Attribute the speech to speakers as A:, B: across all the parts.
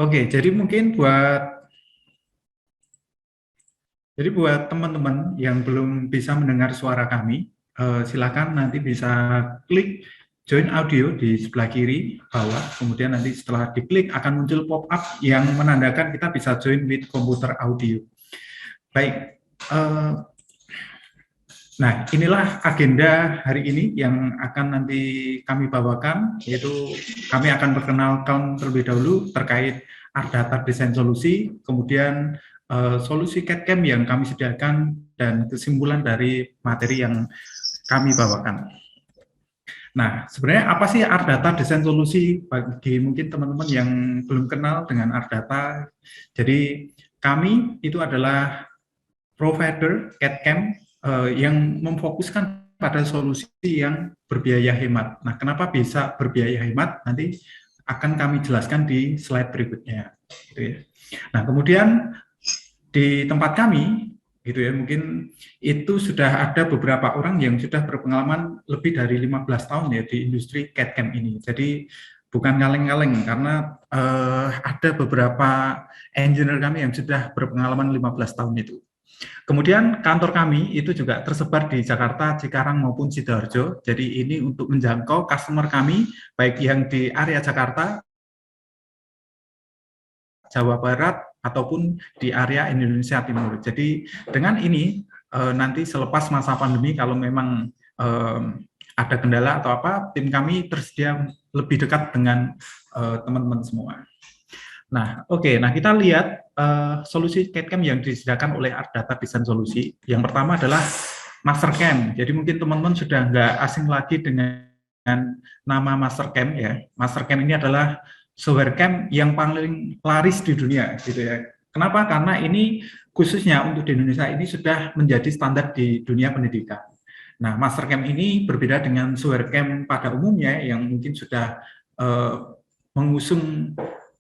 A: Oke, jadi buat teman-teman yang belum bisa mendengar suara kami, silakan nanti bisa klik join audio di sebelah kiri bawah. Kemudian nanti setelah diklik akan muncul pop-up yang menandakan kita bisa join with komputer audio. Baik, nah inilah agenda hari ini yang akan nanti kami bawakan, yaitu kami akan perkenalkan terlebih dahulu terkait Ardata Desain Solusi, kemudian solusi CAD/CAM yang kami sediakan, dan kesimpulan dari materi yang kami bawakan. Nah, sebenarnya apa sih Ardata Desain Solusi bagi mungkin teman-teman yang belum kenal dengan Ardata? Jadi kami itu adalah provider CAD/CAM yang memfokuskan pada solusi yang berbiaya hemat. Nah, kenapa bisa berbiaya hemat? Nanti akan kami jelaskan di slide berikutnya. Gitu ya. Nah, kemudian di tempat kami, gitu ya, mungkin itu sudah ada beberapa orang yang sudah berpengalaman lebih dari 15 tahun ya di industri CAD/CAM ini. Jadi bukan kaleng-kaleng karena ada beberapa engineer kami yang sudah berpengalaman 15 tahun itu. Kemudian kantor kami itu juga tersebar di Jakarta, Cikarang maupun Sidoarjo. Jadi ini untuk menjangkau customer kami baik yang di area Jakarta, Jawa Barat ataupun di area Indonesia Timur. Jadi dengan ini nanti selepas masa pandemi kalau memang ada kendala atau apa, tim kami tersedia lebih dekat dengan teman-teman semua. Nah, oke. Nah, kita lihat solusi CAD/CAM yang disediakan oleh Ardata Desain Solusi. Yang pertama adalah MasterCAM. Jadi mungkin teman-teman sudah nggak asing lagi dengan nama MasterCAM ya. MasterCAM ini adalah software CAM yang paling laris di dunia, gitu ya. Kenapa? Karena ini khususnya untuk di Indonesia ini sudah menjadi standar di dunia pendidikan. Nah, MasterCAM ini berbeda dengan software CAM pada umumnya yang mungkin sudah mengusung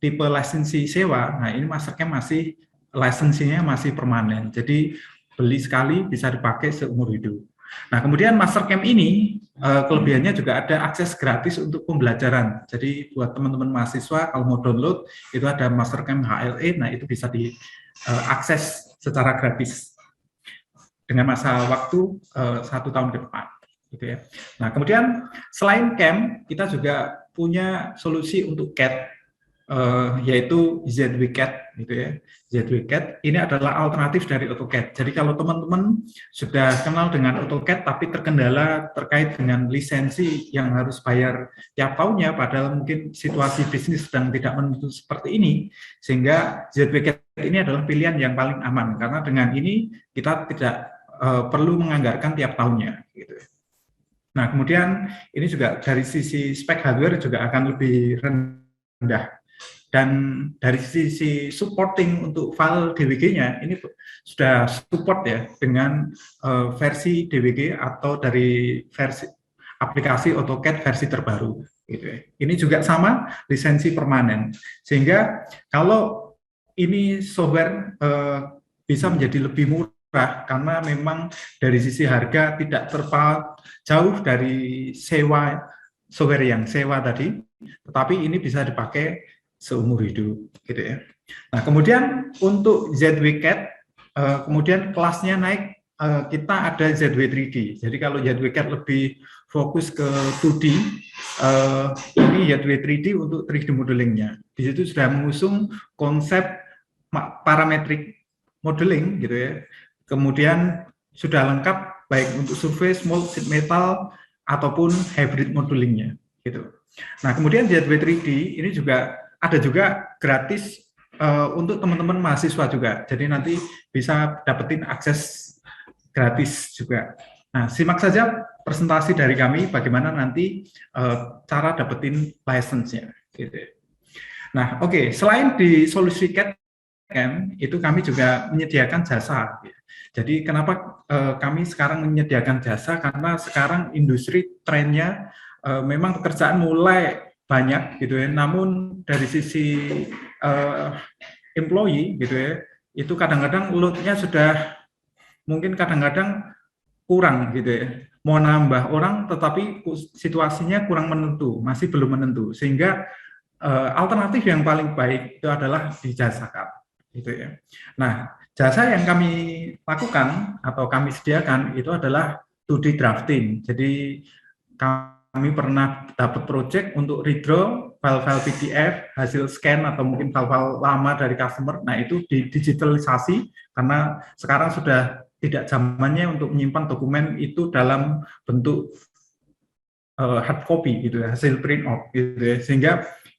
A: tipe lisensi sewa. Nah, ini MasterCAM masih lisensinya masih permanen. Jadi beli sekali bisa dipakai seumur hidup. Nah, kemudian MasterCAM ini kelebihannya juga ada akses gratis untuk pembelajaran. Jadi buat teman-teman mahasiswa kalau mau download itu ada MasterCAM HLE. Nah, itu bisa diakses secara gratis dengan masa waktu 1 tahun ke depan. Gitu ya. Nah, kemudian selain CAM, kita juga punya solusi untuk CAD, yaitu ZWCAD, gitu ya. ZWCAD ini adalah alternatif dari AutoCAD. Jadi kalau teman-teman sudah kenal dengan AutoCAD tapi terkendala terkait dengan lisensi yang harus bayar tiap tahunnya, padahal mungkin situasi bisnis sedang tidak menentu seperti ini, sehingga ZWCAD ini adalah pilihan yang paling aman karena dengan ini kita tidak perlu menganggarkan tiap tahunnya, gitu. Nah, kemudian ini juga dari sisi spek hardware juga akan lebih rendah. Dan dari sisi supporting untuk file DWG-nya ini sudah support ya dengan versi DWG atau dari versi aplikasi AutoCAD versi terbaru, gitu ya. Ini juga sama lisensi permanen, sehingga kalau ini software bisa menjadi lebih murah karena memang dari sisi harga tidak terpaut jauh dari sewa software yang sewa tadi, tetapi ini bisa dipakai seumur hidup, gitu ya. Nah, kemudian untuk ZWCAD, kemudian kelasnya naik, kita ada ZW3D. Jadi kalau ZWCAD lebih fokus ke 2D, ini ZW3D untuk 3D modelingnya. Di situ sudah mengusung konsep parametric modeling, gitu ya. Kemudian sudah lengkap baik untuk surface, mold, sheet metal ataupun hybrid modelingnya, gitu. Nah, kemudian ZW3D ini juga ada juga gratis untuk teman-teman mahasiswa juga. Jadi nanti bisa dapetin akses gratis juga. Nah, simak saja presentasi dari kami bagaimana nanti cara dapetin license-nya. Gitu. Nah, oke. Selain di solusi CAD/CAM, itu kami juga menyediakan jasa. Jadi kenapa kami sekarang menyediakan jasa? Karena sekarang industri trennya memang pekerjaan mulai banyak, gitu ya. Namun dari sisi employee, gitu ya, itu kadang-kadang load-nya sudah mungkin kadang-kadang kurang, gitu ya. Mau nambah orang tetapi situasinya kurang menentu, masih belum menentu, sehingga alternatif yang paling baik itu adalah dijasakan, gitu ya. Nah, jasa yang kami lakukan atau kami sediakan itu adalah 2D drafting. Jadi kami pernah dapat project untuk redraw file-file PDF, hasil scan atau mungkin file-file lama dari customer. Nah, itu didigitalisasi karena sekarang sudah tidak zamannya untuk menyimpan dokumen itu dalam bentuk hard copy gitu ya, hasil print out gitu ya. Sehingga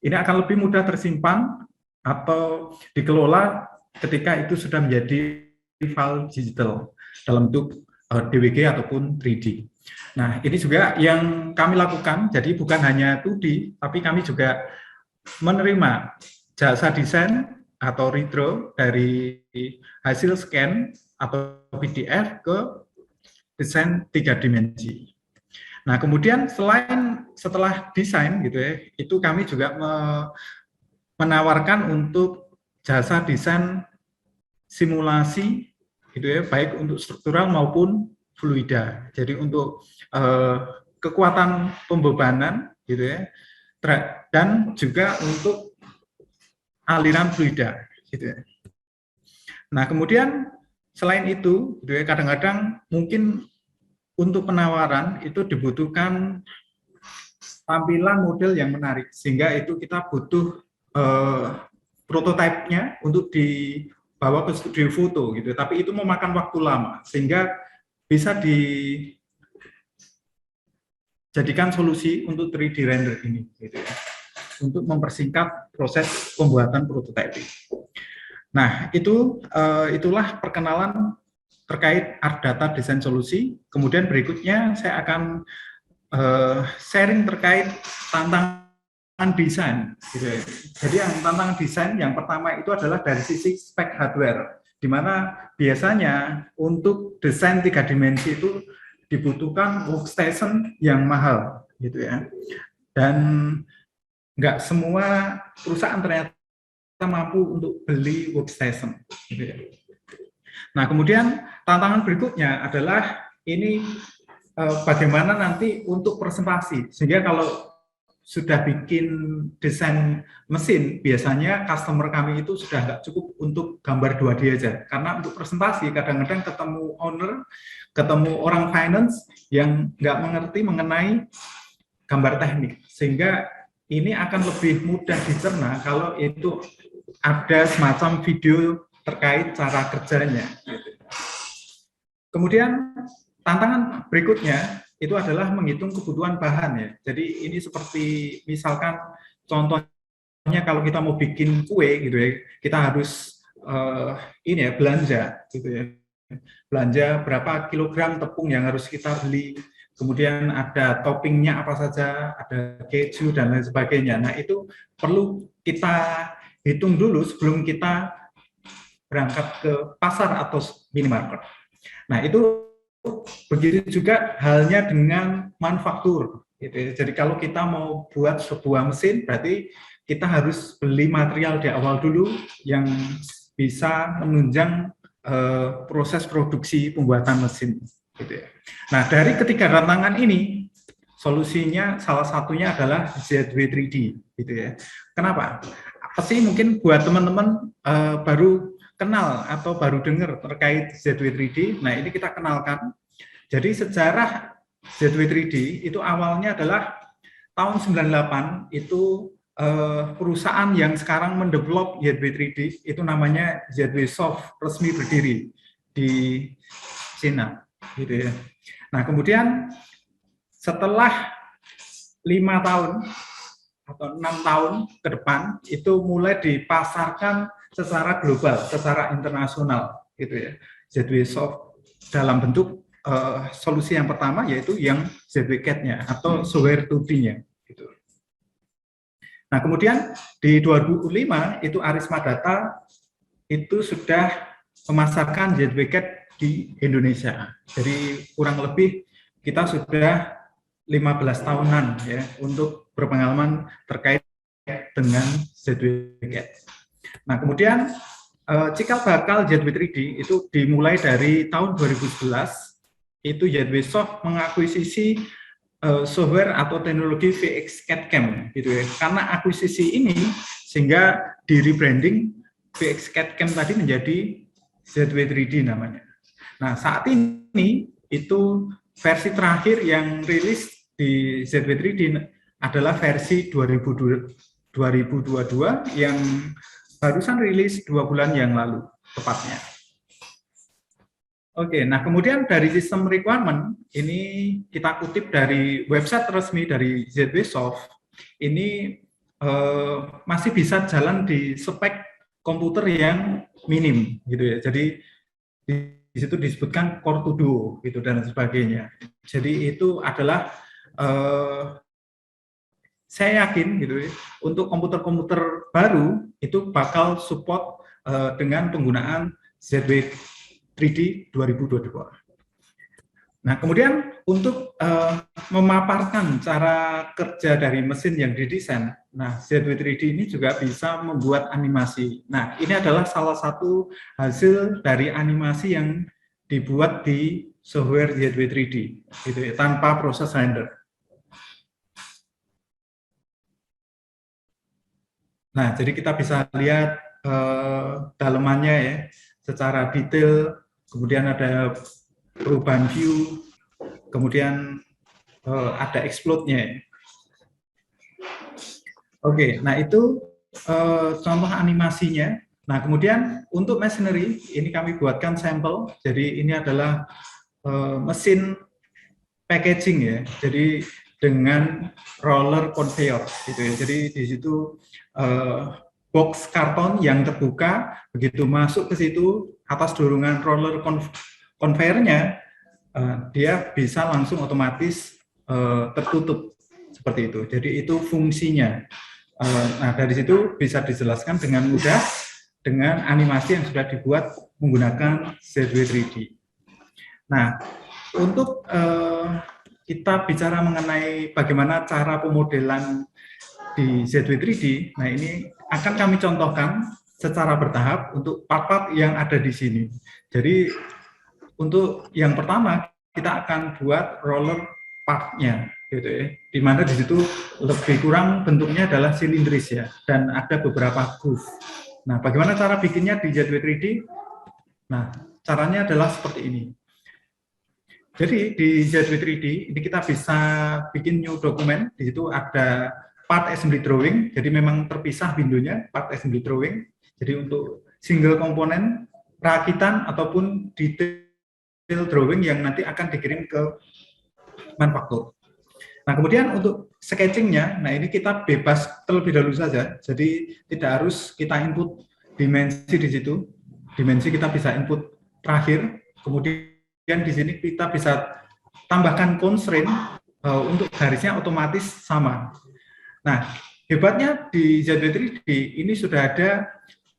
A: ini akan lebih mudah tersimpan atau dikelola ketika itu sudah menjadi file digital dalam bentuk DWG ataupun 3D. Nah, ini juga yang kami lakukan, jadi bukan hanya 2D, tapi kami juga menerima jasa desain atau redraw dari hasil scan atau PDF ke desain 3 dimensi. Nah, kemudian setelah desain gitu ya, itu kami juga menawarkan untuk jasa desain simulasi gitu ya, baik untuk struktural maupun fluida. Jadi untuk kekuatan pembebanan gitu ya, dan juga untuk aliran fluida gitu ya. Nah, kemudian selain itu gitu ya, kadang-kadang mungkin untuk penawaran itu dibutuhkan tampilan model yang menarik, sehingga itu kita butuh prototipenya untuk dibawa ke studio foto gitu. Tapi itu memakan waktu lama, sehingga bisa dijadikan solusi untuk 3D render ini gitu ya, untuk mempersingkat proses pembuatan prototyping. Nah, itulah perkenalan terkait Art Data Design Solusi. Kemudian berikutnya saya akan sharing terkait tantangan desain. Gitu. Jadi yang tantangan desain yang pertama itu adalah dari sisi spek hardware, di mana biasanya untuk desain 3 dimensi itu dibutuhkan workstation yang mahal, gitu ya. Dan nggak semua perusahaan ternyata mampu untuk beli workstation. Gitu ya. Nah, kemudian tantangan berikutnya adalah ini bagaimana nanti untuk presentasi, sehingga kalau sudah bikin desain mesin, biasanya customer kami itu sudah nggak cukup untuk gambar 2D aja, karena untuk presentasi kadang-kadang ketemu owner, ketemu orang finance yang nggak mengerti mengenai gambar teknik, sehingga ini akan lebih mudah dicerna kalau itu ada semacam video terkait cara kerjanya. Kemudian tantangan berikutnya itu adalah menghitung kebutuhan bahan ya. Jadi ini seperti misalkan contohnya kalau kita mau bikin kue gitu ya, kita harus ini ya belanja gitu ya. Belanja berapa kilogram tepung yang harus kita beli. Kemudian ada toppingnya apa saja, ada keju dan lain sebagainya. Nah, itu perlu kita hitung dulu sebelum kita berangkat ke pasar atau minimarket. Nah, itu begitu juga halnya dengan manufaktur. Gitu. Jadi kalau kita mau buat sebuah mesin, berarti kita harus beli material di awal dulu yang bisa menunjang proses produksi pembuatan mesin. Gitu ya. Nah, dari ketiga tantangan ini, solusinya salah satunya adalah ZW3D. Gitu ya. Kenapa? Apa sih mungkin buat teman-teman baru kenal atau baru dengar terkait ZW3D. Nah, ini kita kenalkan. Jadi sejarah ZW3D itu awalnya adalah tahun 98 itu perusahaan yang sekarang mendevelop ZW3D itu namanya ZW Soft, resmi berdiri di Cina gitu ya. Nah, kemudian setelah 5 tahun atau 6 tahun ke depan itu mulai dipasarkan secara global, secara internasional gitu ya. ZW Soft dalam bentuk solusi yang pertama yaitu yang ZW-CAD-nya atau software 2D-nya gitu. Nah, kemudian di 2005 itu Arisma Data itu sudah memasarkan ZW-CAD di Indonesia. Jadi kurang lebih kita sudah 15 tahunan ya untuk berpengalaman terkait dengan ZW-CAD. Nah, kemudian cikal bakal ZW3D itu dimulai dari tahun 2011, itu ZW Soft mengakuisisi software atau teknologi VX CAD/CAM gitu ya. Karena akuisisi ini sehingga di rebranding VX CAD/CAM tadi menjadi ZW3D namanya. Nah, saat ini itu versi terakhir yang rilis di ZW3D adalah versi 2022 yang barusan rilis 2 bulan yang lalu tepatnya. Oke, nah kemudian dari sistem requirement, ini kita kutip dari website resmi dari ZWsoft, ini masih bisa jalan di spek komputer yang minim, gitu ya. Jadi di situ disebutkan Core 2 Duo, gitu dan sebagainya. Jadi itu adalah saya yakin, gitu ya, untuk komputer-komputer baru itu bakal support dengan penggunaan ZW3D 2022. Nah, kemudian untuk memaparkan cara kerja dari mesin yang didesain, nah ZW3D ini juga bisa membuat animasi. Nah, ini adalah salah satu hasil dari animasi yang dibuat di software ZW3D, gitu ya, tanpa proses render. Nah, jadi kita bisa lihat dalemannya ya, secara detail, kemudian ada perubahan view, kemudian ada explode-nya. Oke, nah itu contoh animasinya. Nah, kemudian untuk machinery, ini kami buatkan sampel. Jadi ini adalah mesin packaging ya. Jadi dengan roller conveyor gitu ya. Jadi di situ box karton yang terbuka, begitu masuk ke situ atas dorongan roller conveyor-nya, dia bisa langsung otomatis tertutup seperti itu. Jadi itu fungsinya. Nah, dari situ bisa dijelaskan dengan mudah dengan animasi yang sudah dibuat menggunakan ZW3D. Nah, untuk kita bicara mengenai bagaimana cara pemodelan di ZW3D, nah ini akan kami contohkan secara bertahap untuk part-part yang ada di sini. Jadi untuk yang pertama kita akan buat roller part-nya, gitu ya. Di mana di situ lebih kurang bentuknya adalah silindris ya, dan ada beberapa groove. Nah, bagaimana cara bikinnya di ZW3D? Nah, caranya adalah seperti ini. Jadi di ZW3D ini kita bisa bikin new dokumen. Di situ ada part assembly drawing. Jadi memang terpisah windownya part assembly drawing. Jadi untuk single komponen rakitan ataupun detail drawing yang nanti akan dikirim ke manufaktur. Nah, kemudian untuk sketchingnya, nah ini kita bebas terlebih dahulu saja. Jadi tidak harus kita input dimensi di situ. Dimensi kita bisa input terakhir. Kemudian di sini kita bisa tambahkan constraint untuk garisnya otomatis sama. Nah, hebatnya di ZW3D ini sudah ada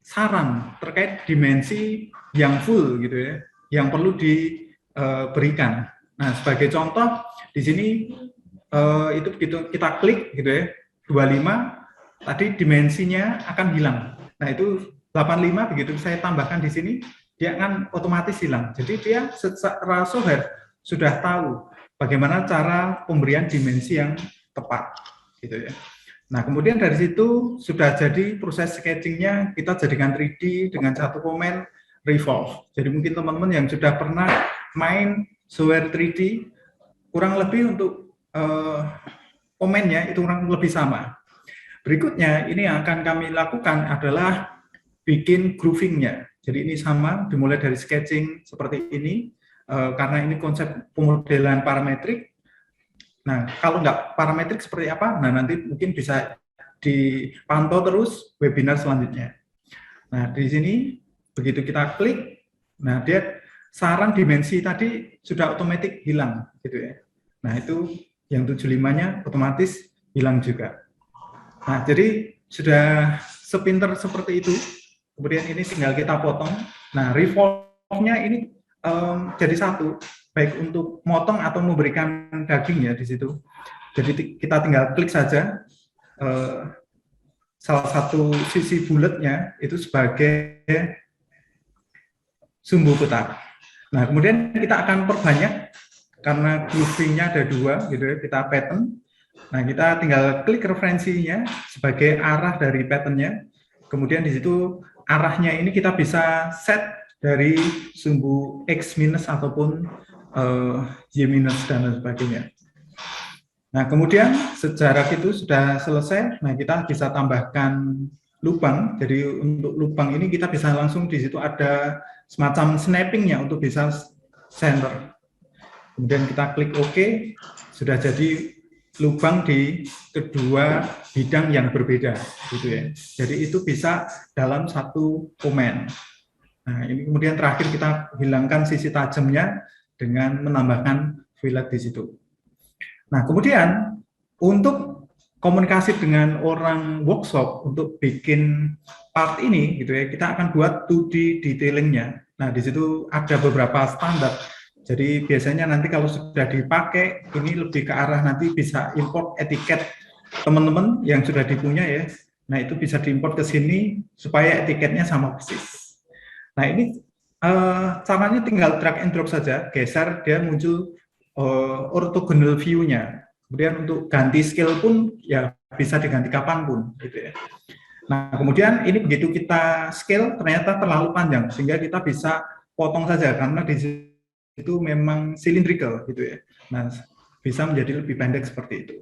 A: saran terkait dimensi yang full gitu ya, yang perlu diberikan. Nah, sebagai contoh di sini itu begitu kita klik gitu ya, 25 tadi dimensinya akan hilang. Nah, itu 85 begitu saya tambahkan di sini dia akan otomatis hilang. Jadi dia secara software sudah tahu bagaimana cara pemberian dimensi yang tepat, gitu ya. Nah, kemudian dari situ sudah jadi proses sketchingnya kita jadikan 3D dengan satu komen revolve. Jadi mungkin teman-teman yang sudah pernah main software 3D kurang lebih untuk komennya itu kurang lebih sama. Berikutnya ini yang akan kami lakukan adalah bikin groovingnya. Jadi ini sama, dimulai dari sketching seperti ini, karena ini konsep pemodelan parametrik. Nah, kalau nggak parametrik seperti apa? Nah, nanti mungkin bisa dipantau terus webinar selanjutnya. Nah, di sini begitu kita klik, nah dia saran dimensi tadi sudah otomatis hilang, gitu ya. Nah, itu yang 75-nya otomatis hilang juga. Nah, jadi sudah sepinter seperti itu. Kemudian ini tinggal kita potong. Nah, revolve-nya ini jadi satu, baik untuk motong atau memberikan daging ya di situ. Jadi kita tinggal klik saja salah satu sisi bulatnya itu sebagai sumbu putar. Nah, kemudian kita akan perbanyak karena grooving-nya ada 2 gitu ya, kita pattern. Nah, kita tinggal klik referensinya sebagai arah dari pattern-nya. Kemudian di situ arahnya ini kita bisa set dari sumbu X minus ataupun Y minus dan lain sebagainya. Nah, kemudian sejarah itu sudah selesai. Nah, kita bisa tambahkan lubang. Jadi untuk lubang ini kita bisa langsung di situ ada semacam snapping-nya untuk bisa center. Kemudian kita klik OK, sudah jadi lubang di kedua bidang yang berbeda, gitu ya. Jadi itu bisa dalam satu komen. Nah, ini kemudian terakhir kita hilangkan sisi tajamnya dengan menambahkan fillet di situ. Nah, kemudian untuk komunikasi dengan orang workshop untuk bikin part ini, gitu ya, kita akan buat 2D detailingnya. Nah, di situ ada beberapa standar. Jadi biasanya nanti kalau sudah dipakai, ini lebih ke arah nanti bisa import etiket teman-teman yang sudah dipunya ya. Nah, itu bisa diimport ke sini supaya etiketnya sama persis. Nah, ini caranya tinggal drag and drop saja, geser, dia muncul orthogonal view-nya. Kemudian untuk ganti scale pun ya bisa diganti kapanpun gitu ya. Nah, kemudian ini begitu kita scale ternyata terlalu panjang sehingga kita bisa potong saja karena di itu memang cylindrical gitu ya. Nah, bisa menjadi lebih pendek seperti itu.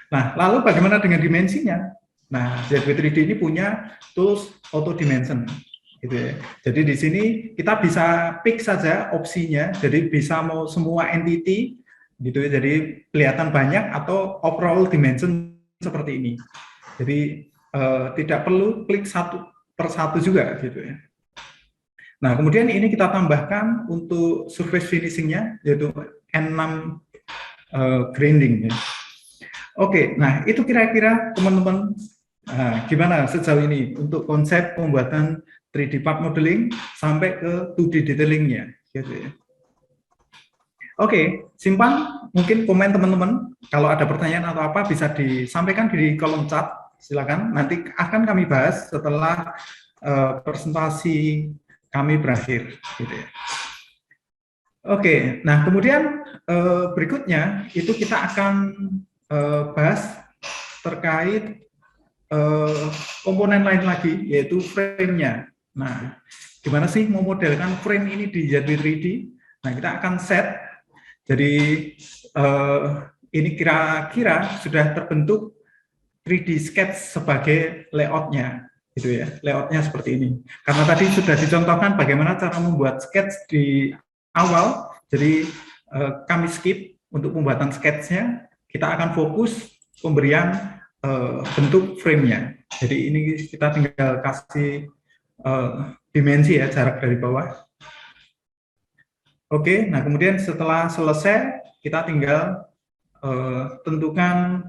A: Nah, lalu bagaimana dengan dimensinya? Nah, ZW3D ini punya tools auto dimension gitu ya. Jadi di sini kita bisa pick saja opsinya. Jadi bisa mau semua entity gitu ya. Jadi kelihatan banyak atau overall dimension seperti ini. Jadi tidak perlu klik satu per satu juga gitu ya. Nah, kemudian ini kita tambahkan untuk surface finishing-nya, yaitu N6 grinding. Ya. Oke, nah itu kira-kira teman-teman gimana sejauh ini untuk konsep pembuatan 3D part modeling sampai ke 2D detailing-nya. Gitu ya. Oke, simpan mungkin komen teman-teman. Kalau ada pertanyaan atau apa bisa disampaikan di kolom chat, silakan. Nanti akan kami bahas setelah presentasi kami berakhir, gitu ya. Oke, nah kemudian berikutnya itu kita akan bahas terkait komponen lain lagi, yaitu frame-nya. Nah, gimana sih memodelkan frame ini di ZW3D? Nah, kita akan set. Jadi ini kira-kira sudah terbentuk 3D sketch sebagai layout-nya. Gitu ya, layoutnya seperti ini. Karena tadi sudah dicontohkan bagaimana cara membuat sketch di awal, jadi kami skip untuk pembuatan sketchnya, kita akan fokus pemberian bentuk frame-nya. Jadi ini kita tinggal kasih dimensi ya, jarak dari bawah. Oke, nah kemudian setelah selesai, kita tinggal tentukan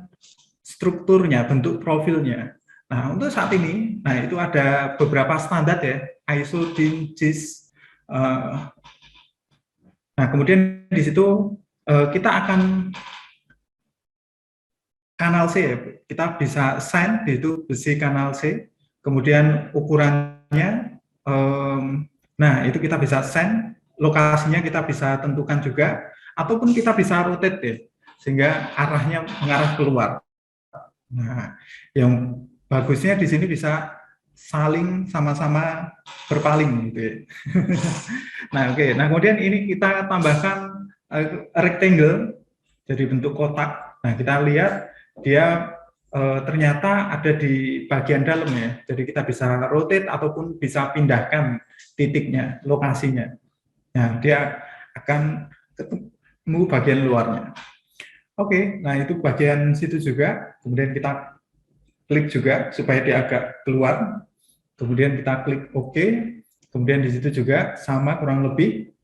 A: strukturnya, bentuk profilnya. Nah, untuk saat ini, nah itu ada beberapa standar ya, ISO, DIN, JIS. Nah, kemudian di situ kita akan kanal C ya, kita bisa assign itu besi kanal C, kemudian ukurannya, nah itu kita bisa assign, lokasinya kita bisa tentukan juga, ataupun kita bisa rotate ya, sehingga arahnya mengarah keluar. Nah, yang bagusnya di sini bisa saling sama-sama berpaling gitu ya. Nah, oke. Nah, kemudian ini kita tambahkan rectangle jadi bentuk kotak. Nah, kita lihat dia ternyata ada di bagian dalam ya. Jadi kita bisa rotate ataupun bisa pindahkan titiknya, lokasinya. Nah, dia akan ketemu bagian luarnya. Oke, nah itu bagian situ juga. Kemudian kita klik juga supaya dia agak keluar. Kemudian kita klik OK. Kemudian di situ juga sama kurang lebih.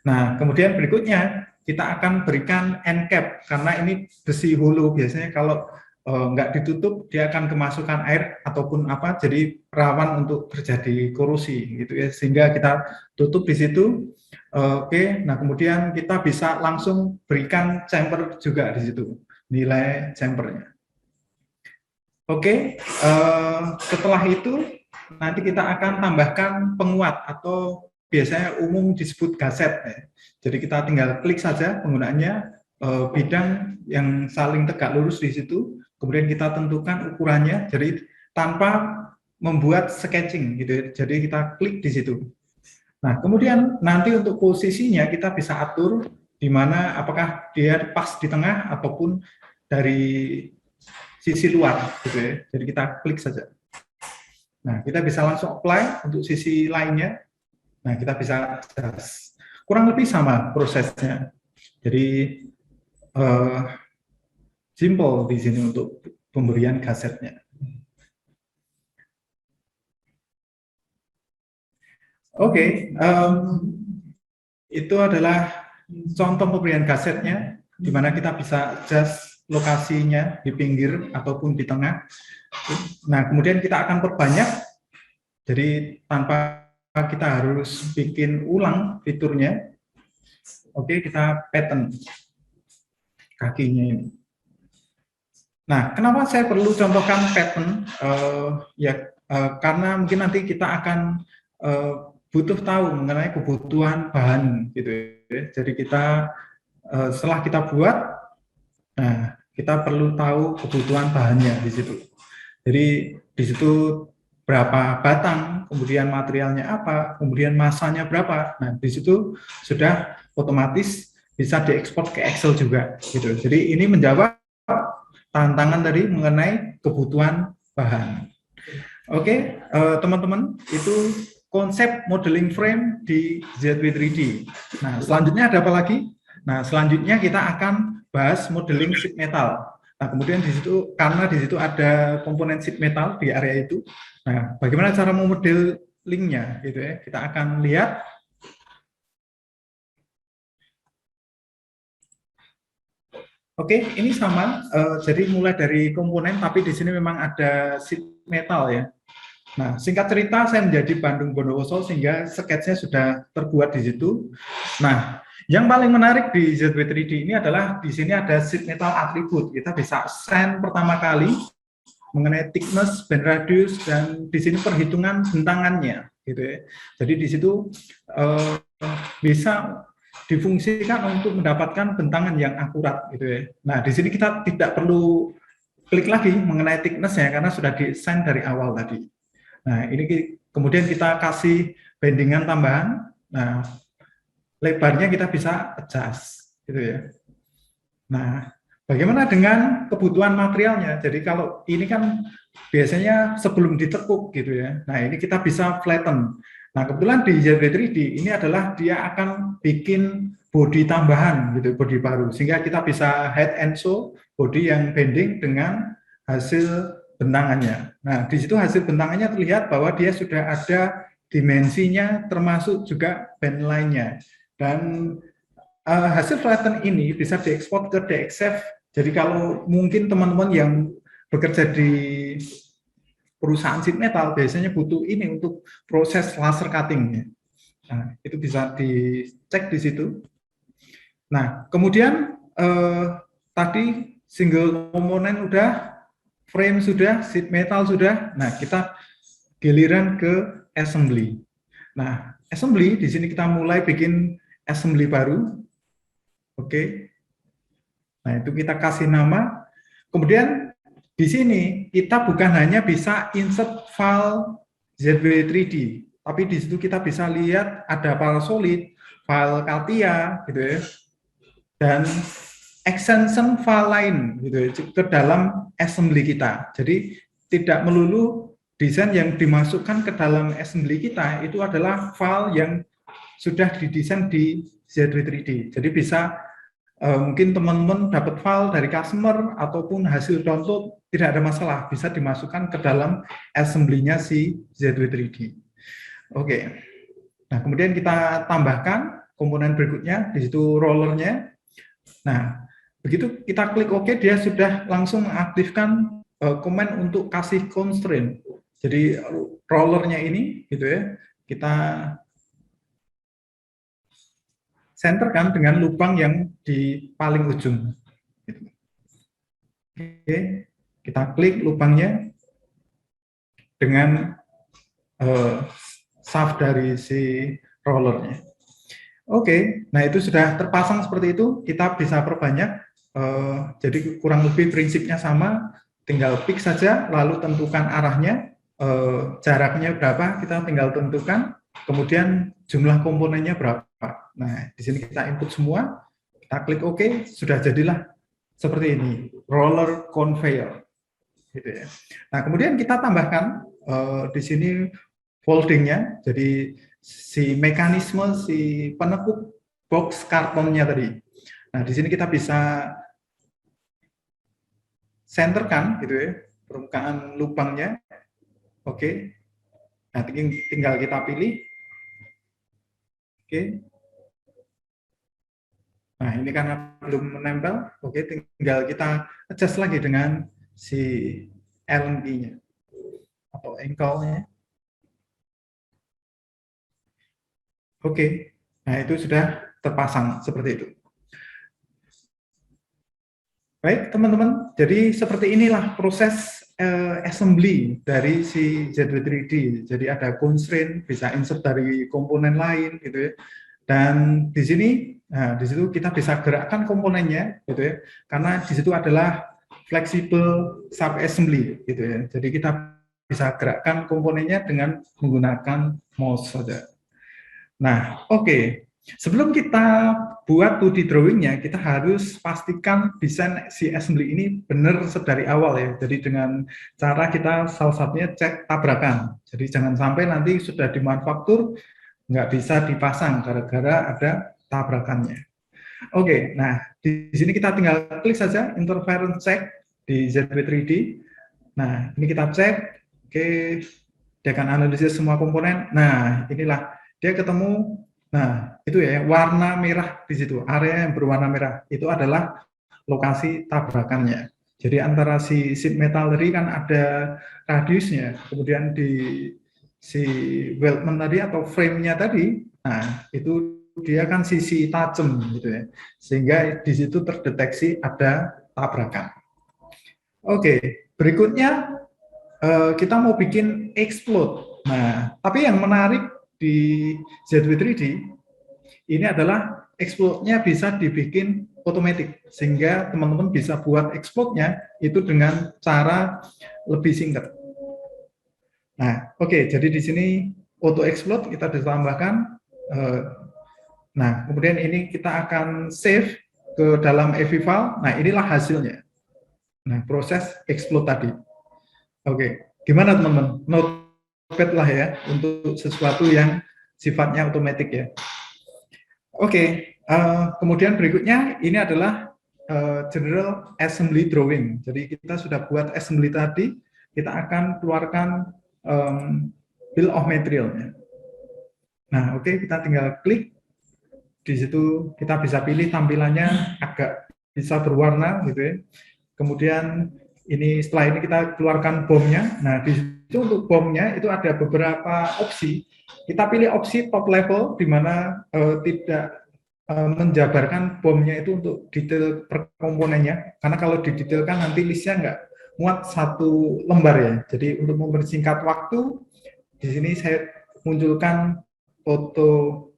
A: Nah, kemudian berikutnya kita akan berikan end cap karena ini besi hulu. Biasanya kalau nggak ditutup dia akan kemasukan air ataupun apa, jadi rawan untuk terjadi korosi gitu ya. Sehingga kita tutup di situ. Oke, nah kemudian kita bisa langsung berikan chamfer juga di situ, nilai chamfernya. Oke, setelah itu nanti kita akan tambahkan penguat atau biasanya umum disebut gaset. Ya. Jadi kita tinggal klik saja penggunaannya, bidang yang saling tegak lurus di situ, kemudian kita tentukan ukurannya, jadi tanpa membuat sketching gitu ya. Jadi kita klik di situ. Nah, kemudian nanti untuk posisinya kita bisa atur di mana, apakah dia pas di tengah ataupun dari sisi luar gitu ya. Jadi kita klik saja. Nah, kita bisa langsung apply untuk sisi lainnya. Nah, kita bisa adjust. Kurang lebih sama prosesnya. Jadi simple di sini untuk pemberian gasetnya. Oke, itu adalah contoh pemberian gasetnya, di mana kita bisa adjust lokasinya di pinggir ataupun di tengah. Nah, kemudian kita akan perbanyak, jadi tanpa kita harus bikin ulang fiturnya. Oke, kita pattern kakinya ini. Nah, kenapa saya perlu contohkan pattern? Karena mungkin nanti kita akan butuh tahu mengenai kebutuhan bahan, gitu ya. Jadi kita setelah kita buat, nah kita perlu tahu kebutuhan bahannya di situ. Jadi di situ berapa batang, kemudian materialnya apa, kemudian masanya berapa. Nah, di situ sudah otomatis bisa diekspor ke Excel juga, gitu. Jadi ini menjawab tantangan tadi mengenai kebutuhan bahan. Oke, teman-teman, itu konsep modeling frame di ZW3D. Nah, selanjutnya ada apa lagi? Nah, selanjutnya kita akan bahas modeling sheet metal. Nah, kemudian di situ, karena di situ ada komponen sheet metal di area itu, nah, bagaimana cara memodelingnya, gitu ya? Kita akan lihat. Oke, ini sama. Jadi mulai dari komponen, tapi di sini memang ada sheet metal ya. Nah, singkat cerita, saya menjadi Bandung Bondowoso sehingga sketsnya sudah terbuat di situ. Nah, yang paling menarik di ZW3D ini adalah di sini ada sheet metal atribut. Kita bisa assign pertama kali mengenai thickness, bend radius, dan di sini perhitungan bentangannya, gitu ya. Jadi di situ bisa difungsikan untuk mendapatkan bentangan yang akurat, gitu ya. Nah, di sini kita tidak perlu klik lagi mengenai thickness-nya karena sudah di-assign dari awal tadi. Nah, ini kemudian kita kasih bendingan tambahan. Nah, lebarnya kita bisa adjust, gitu ya. Nah, bagaimana dengan kebutuhan materialnya? Jadi kalau ini kan biasanya sebelum ditekuk, gitu ya. Nah, ini kita bisa flatten. Nah, kebetulan di ZW3D ini adalah dia akan bikin body tambahan, gitu, body baru, sehingga kita bisa head and shoulder body yang bending dengan hasil bentangannya. Nah, di situ hasil bentangannya terlihat bahwa dia sudah ada dimensinya, termasuk juga bend line-nya. Dan hasil flatten ini bisa diekspor ke DXF. Jadi kalau mungkin teman-teman yang bekerja di perusahaan sheet metal biasanya butuh ini untuk proses laser cutting. Nah, itu bisa dicek di situ. Nah, kemudian tadi single komponen udah, frame sudah, sheet metal sudah. Nah, kita giliran ke assembly. Nah, assembly di sini kita mulai bikin assembly baru. Oke. Nah, itu kita kasih nama. Kemudian di sini kita bukan hanya bisa insert file ZW3D, tapi di situ kita bisa lihat ada file solid, file CATIA, gitu ya, dan extension file lain, gitu ya, ke dalam assembly kita. Jadi tidak melulu desain yang dimasukkan ke dalam assembly kita itu adalah file yang sudah didesain di ZW3D. Jadi bisa mungkin teman-teman dapat file dari customer ataupun hasil download, tidak ada masalah, bisa dimasukkan ke dalam assembly-nya si ZW3D. Oke. Nah, kemudian kita tambahkan komponen berikutnya, di situ rollernya. Nah, begitu kita klik OK, dia sudah langsung mengaktifkan komen untuk kasih constraint. Jadi rollernya ini, gitu ya, kita senterkan dengan lubang yang di paling ujung. Oke, kita klik lubangnya dengan shaft dari si rollernya. Oke, nah itu sudah terpasang seperti itu, kita bisa perbanyak. Jadi kurang lebih prinsipnya sama, tinggal pick saja, lalu tentukan arahnya, jaraknya berapa, kita tinggal tentukan, kemudian jumlah komponennya berapa. Nah, di sini kita input semua, kita klik OK, sudah jadilah seperti ini, roller conveyor. Gitu ya. Nah, kemudian kita tambahkan di sini foldingnya, jadi si mekanisme si penekuk box kartonnya tadi. Nah, di sini kita bisa centerkan gitu ya, permukaan lubangnya. Oke. Nah, tinggal kita pilih. Oke. Nah, ini karena belum menempel, oke, tinggal kita adjust lagi dengan si Allen key-nya atau ankle-nya. Oke, nah itu sudah terpasang seperti itu. Baik, teman-teman, jadi seperti inilah proses assembly dari si ZW3D. Jadi ada constraint, bisa insert dari komponen lain, gitu ya. Dan di sini, nah, di situ kita bisa gerakkan komponennya, gitu ya. Karena di situ adalah flexible sub assembly, gitu ya. Jadi kita bisa gerakkan komponennya dengan menggunakan mouse saja. Nah, oke. Sebelum kita buat 2D drawing-nya, kita harus pastikan desain si assembly ini benar dari awal ya. Jadi dengan cara kita salah satunya cek tabrakan. Jadi jangan sampai nanti sudah dimanufaktur nggak bisa dipasang gara-gara ada tabrakannya. Oke, nah di sini kita tinggal klik saja interference check di ZW3D. Nah, ini kita cek. Oke, dia akan analisis semua komponen. Nah, inilah dia ketemu. Nah, itu ya, warna merah di situ, area yang berwarna merah, itu adalah lokasi tabrakannya. Jadi antara si sheet metal tadi kan ada radiusnya, kemudian di si weldment tadi atau frame-nya tadi, nah itu dia kan sisi tajam gitu ya, sehingga di situ terdeteksi ada tabrakan. Oke, berikutnya kita mau bikin explode. Nah, tapi yang menarik di ZW3D ini adalah explode-nya bisa dibikin otomatis, sehingga teman-teman bisa buat explode-nya itu dengan cara lebih singkat. Nah, oke, jadi di sini auto explode kita ditambahkan. Nah, kemudian ini kita akan save ke dalam AV file. Nah, inilah hasilnya. Nah, proses explode tadi. Oke, gimana teman-teman? Notepad lah ya untuk sesuatu yang sifatnya otomatis ya. Oke, kemudian berikutnya ini adalah general assembly drawing. Jadi kita sudah buat assembly tadi, kita akan keluarkan bill of materialnya. Nah, oke, kita tinggal klik. Di situ kita bisa pilih tampilannya agak bisa berwarna gitu ya. Kemudian ini setelah ini kita keluarkan bomnya. Nah, di situ untuk bomnya itu ada beberapa opsi. Kita pilih opsi top level di mana tidak menjabarkan bomnya itu untuk detail per komponennya. Karena kalau didetailkan nanti listnya nggak muat satu lembar ya. Jadi untuk mempersingkat waktu, di sini saya munculkan foto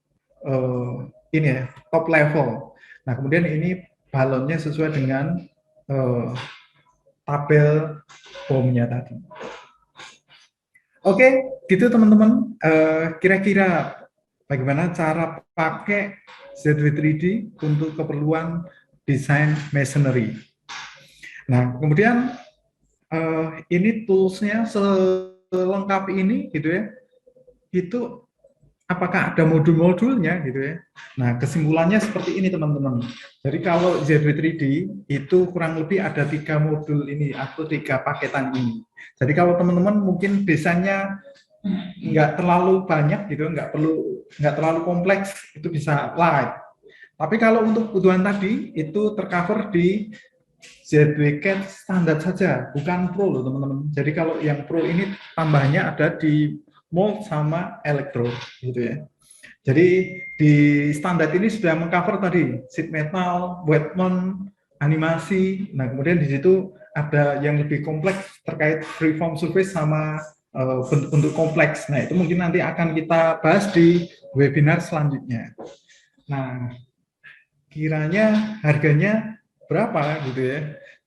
A: ini ya, top level. Nah, kemudian ini balonnya sesuai dengan tabel bomnya tadi. Oke, gitu teman-teman. Kira-kira bagaimana cara pakai ZW3D untuk keperluan desain masonry. Nah, kemudian ini toolsnya selengkap ini gitu ya. Itu apakah ada modul-modulnya gitu ya. Nah, kesimpulannya seperti ini teman-teman. Jadi kalau ZW3D itu kurang lebih ada 3 modul ini atau 3 paketan ini. Jadi kalau teman-teman mungkin desainnya nggak terlalu banyak gitu, nggak terlalu kompleks, itu bisa light. Tapi kalau untuk kebutuhan tadi itu tercover di ZW-CAD standar saja, bukan Pro loh teman-teman. Jadi kalau yang Pro ini tambahnya ada di mold sama elektro gitu ya. Jadi di standar ini sudah mengcover tadi sheet metal, weldment, animasi. Nah kemudian di situ ada yang lebih kompleks terkait freeform surface sama bentuk kompleks. Nah, itu mungkin nanti akan kita bahas di webinar selanjutnya. Nah, kiranya harganya berapa gitu ya.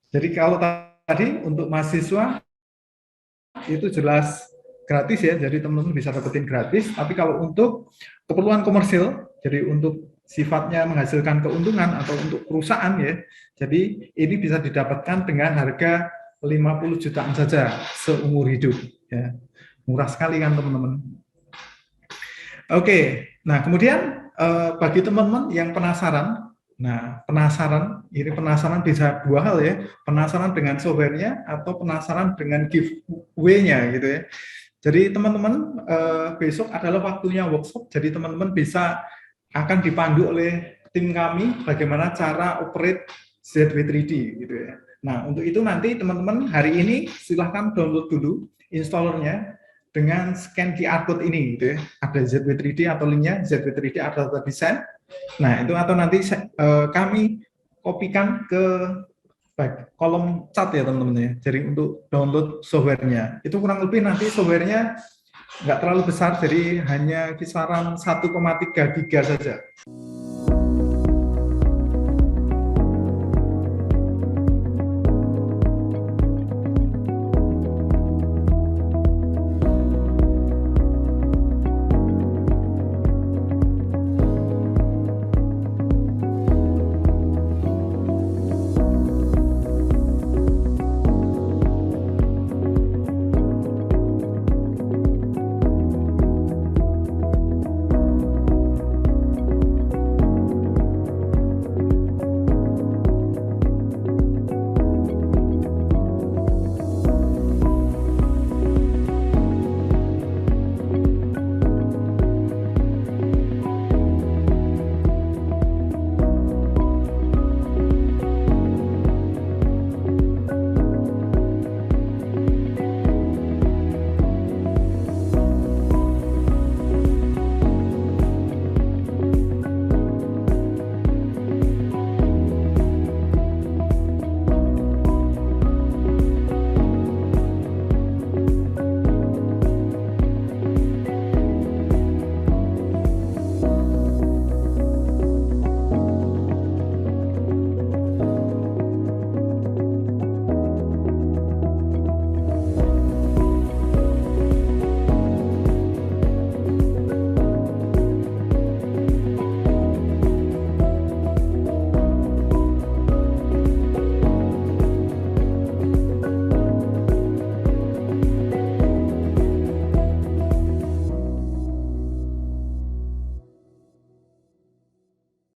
A: Jadi kalau tadi untuk mahasiswa itu jelas gratis ya, jadi teman-teman bisa dapetin gratis. Tapi kalau untuk keperluan komersil, jadi untuk sifatnya menghasilkan keuntungan atau untuk perusahaan ya, jadi ini bisa didapatkan dengan harga 50 jutaan saja seumur hidup ya. Murah sekali kan teman-teman. Oke, nah kemudian bagi teman-teman yang penasaran, nah ini penasaran bisa dua hal ya, penasaran dengan softwarenya atau penasaran dengan giveaway-nya gitu ya. Jadi teman-teman besok adalah waktunya workshop, jadi teman-teman akan dipandu oleh tim kami bagaimana cara operate ZW3D gitu ya. Nah untuk itu nanti teman-teman hari ini silahkan download dulu installernya dengan scan QR code ini gitu ya. Ada ZW3D atau linknya ZW3D atau desain. Nah itu atau nanti kami kopikan ke kolom chat ya teman-teman ya. Jadi untuk download softwarenya itu kurang lebih nanti softwarenya nggak terlalu besar, jadi hanya kisaran 1,3 giga saja.